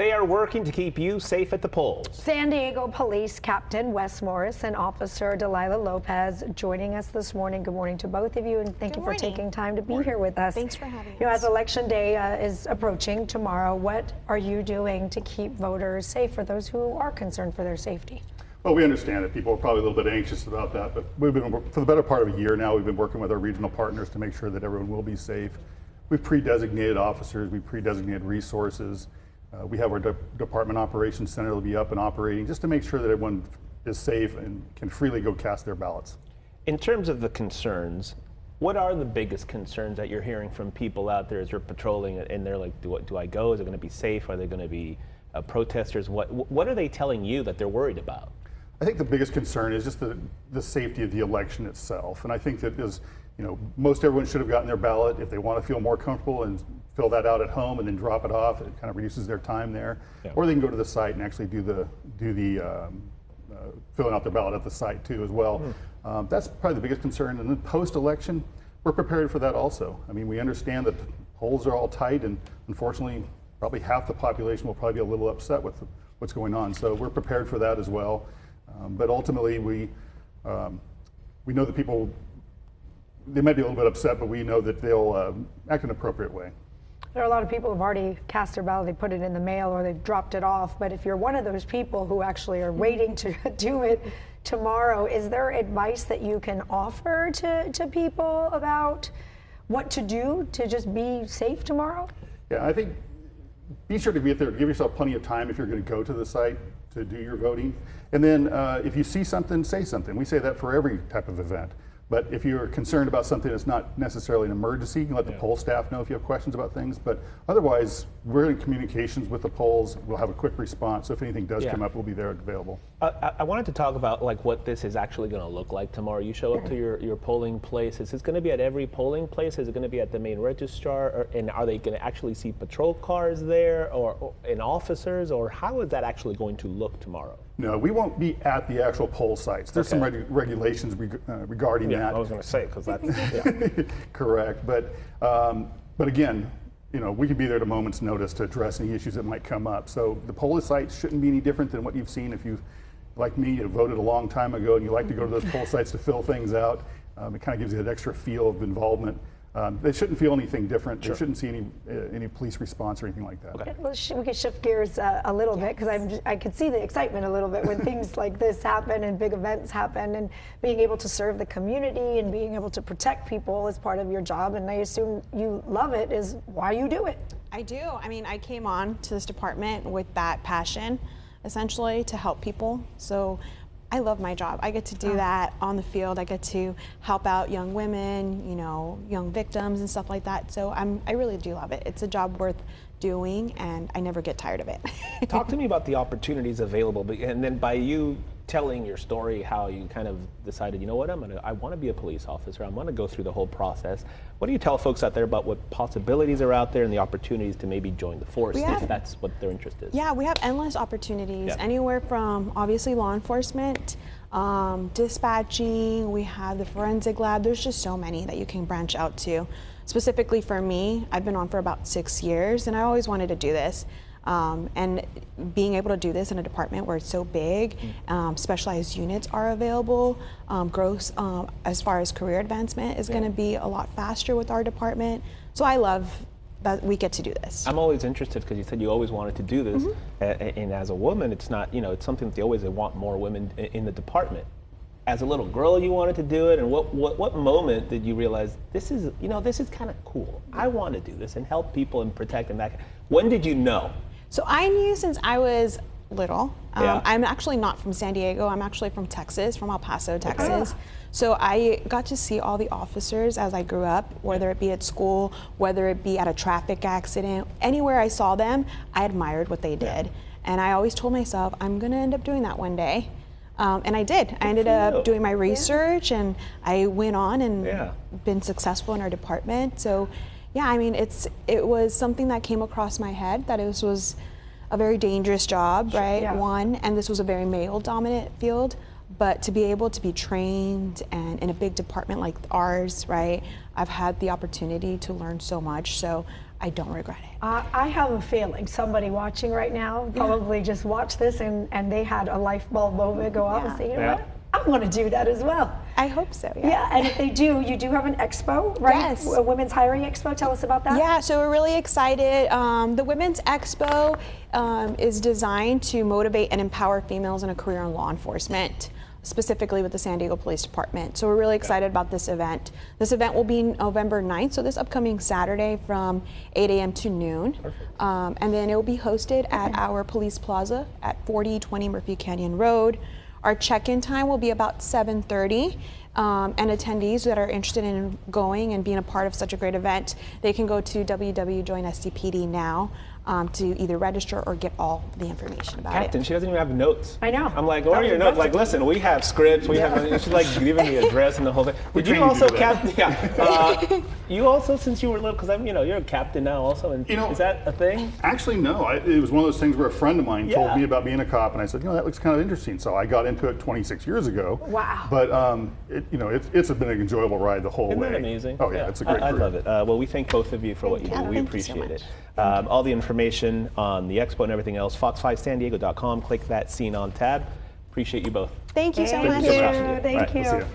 They are working to keep you safe at the polls. San Diego Police Captain Wes Morris and Officer Delilah Lopez joining us this morning. Good morning to both of you, and thank you for taking time to be here with us. Thanks for having us. As Election Day is approaching tomorrow, what are you doing to keep voters safe for those who are concerned for their safety? Well, we understand that people are probably a little bit anxious about that, but we've been, for the better part of a year now, we've been working with our regional partners to make sure that everyone will be safe. We've pre-designated officers, we've pre-designated resources. We have our Department Operations Center that will be up and operating just to make sure that everyone is safe and can freely go cast their ballots. In terms of the concerns, what are the biggest concerns that you're hearing from people out there as you're patrolling and they're like, do I go? Is it going to be safe? Are they going to be protesters? What are they telling you that they're worried about? I think the biggest concern is just the safety of the election itself. And I think that is, most everyone should have gotten their ballot. If they want to feel more comfortable and fill that out at home and then drop it off, it kind of reduces their time there. Yeah. Or they can go to the site and actually do the filling out their ballot at the site too as well. That's probably the biggest concern. And then post-election, we're prepared for that also. I mean, we understand that the polls are all tight, and unfortunately, probably half the population will probably be a little upset with what's going on. So we're prepared for that as well. But ultimately, we know that people, they might be a little bit upset, but we know that they'll act in an appropriate way. There are a lot of people who've already cast their ballot, they put it in the mail or they've dropped it off. But if you're one of those people who actually are waiting to do it tomorrow, is there advice that you can offer to people about what to do to just be safe tomorrow? Yeah, I think be sure to be there. Give yourself plenty of time if you're going to go to the site to do your voting. And then if you see something, say something. We say that for every type of event. But if you're concerned about something that's not necessarily an emergency, you can let the poll staff know if you have questions about things. But otherwise, we're in communications with the polls. We'll have a quick response. So if anything does come up, we'll be there available. I wanted to talk about what this is actually going to look like tomorrow. You show up to your polling place. Is this going to be at every polling place? Is it going to be at the main registrar? And are they going to actually see patrol cars there and officers? Or how is that actually going to look tomorrow? No, we won't be at the actual poll sites. There's some regulations regarding that. I was going to say, because that's correct. But again, we can be there at a moment's notice to address any issues that might come up. So the poll sites shouldn't be any different than what you've seen if you, like me, you voted a long time ago and you like to go to those poll sites to fill things out. It kind of gives you that extra feel of involvement. They shouldn't feel anything different. Sure. They shouldn't see any police response or anything like that. Okay. Well, we could shift gears a little bit, because I could see the excitement a little bit when things like this happen and big events happen, and being able to serve the community and being able to protect people is part of your job, and I assume you love it is why you do it. I do. I mean, I came on to this department with that passion, essentially, to help people. So I love my job. I get to do that on the field. I get to help out young women, young victims and stuff like that. So I really do love it. It's a job worth doing, and I never get tired of it. Talk to me about the opportunities available, and then by you telling your story, how you kind of decided, you know what, I want to be a police officer. I want to go through the whole process. What do you tell folks out there about what possibilities are out there and the opportunities to maybe join the force if that's what their interest is? Yeah, we have endless opportunities, anywhere from obviously law enforcement, dispatching, we have the forensic lab. There's just so many that you can branch out to. Specifically for me, I've been on for about 6 years, and I always wanted to do this. And being able to do this in a department where it's so big, specialized units are available, growth as far as career advancement is going to be a lot faster with our department. So I love that we get to do this. I'm always interested, because you said you always wanted to do this, and as a woman, it's not, it's something that they want more women in the department. As a little girl, you wanted to do it, and what moment did you realize this is kind of cool? I want to do this and help people and protect them back. When did you know? So I knew since I was little. I'm actually not from San Diego. I'm actually from Texas, from El Paso, Texas. Okay. So I got to see all the officers as I grew up, whether it be at school, whether it be at a traffic accident. Anywhere I saw them, I admired what they did. And I always told myself, I'm going to end up doing that one day. And I did. I ended up doing my research, and I went on and been successful in our department. So yeah, I mean, it was something that came across my head, that it was a very dangerous job, right? One, and this was a very male-dominant field. But to be able to be trained and in a big department like ours, right? I've had the opportunity to learn so much. So I don't regret it. I have a feeling somebody watching right now probably just watched this and they had a light bulb moment go off and say, you know what, I want to do that as well. I hope so, Yeah, and if they do, you do have an expo, right? Yes. A Women's Hiring Expo. Tell us about that. Yeah, so we're really excited. The Women's Expo is designed to motivate and empower females in a career in law enforcement, specifically with the San Diego Police Department. So we're really excited about this event. This event will be November 9th, so this upcoming Saturday from 8 a.m. to noon. And then it will be hosted at our police plaza at 4020 Murphy Canyon Road. Our check-in time will be about 7:30. And attendees that are interested in going and being a part of such a great event, they can go to www.joinSDPD now to either register or get all the information about Captain, it. she doesn't even have notes. I know. I'm like, what are your notes? Like, listen, we have scripts. We have. She's like giving the address and the whole thing. Did you also, Captain? Yeah. You also, since you were little, because I'm, you're a captain now also, and is that a thing? Actually, no. It was one of those things where a friend of mine told me about being a cop, and I said, that looks kind of interesting. So I got into it 26 years ago. Wow. But it's been an enjoyable ride the whole way. Isn't that amazing? Oh yeah, it's a great career. I love it. Well, we thank both of you for what you do. We Thank you appreciate so it. much. All the information on the expo and everything else, fox5sandiego.com. Click that Scene On tab. Appreciate you both. Thank you so Thank much. you. All right, Thank we'll see you. you.